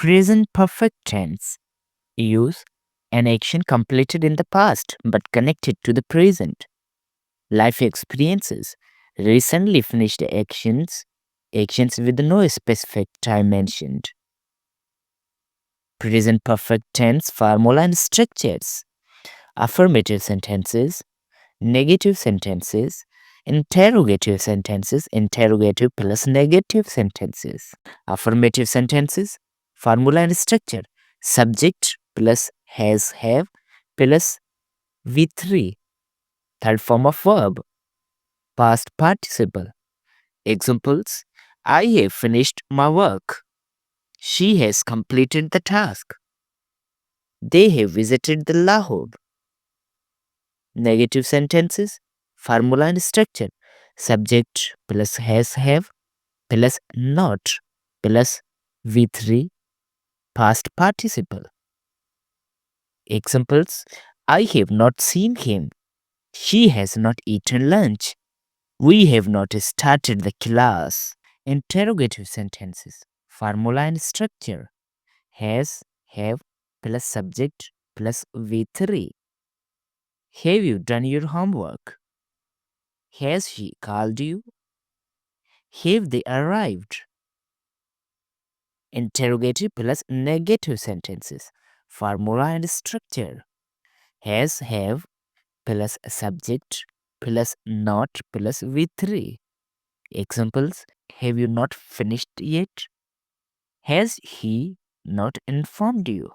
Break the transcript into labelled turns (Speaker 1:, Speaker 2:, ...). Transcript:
Speaker 1: Present perfect tense. Use an action completed in the past but connected to the present. Life experiences. Recently finished actions. Actions with no specific time mentioned. Present perfect tense formula and structures. Affirmative sentences, negative sentences, interrogative plus negative sentences. Affirmative sentences, formula and structure. Subject plus has, have plus V3. Third form of verb, past participle. Examples: I have finished my work. She has completed the task. They have visited the Lahore. Negative sentences, formula and structure. Subject plus has, have plus not plus V3, past participle. Examples: I have not seen him. She has not eaten lunch. We have not started the class. Interrogative sentences, formula and structure. Has, have plus subject plus V3. Have you done your homework? Has she called you? Have they arrived? Interrogative plus negative sentences, formula and structure. Has, have plus subject plus not plus V3. Examples: have you not finished yet? Has he not informed you?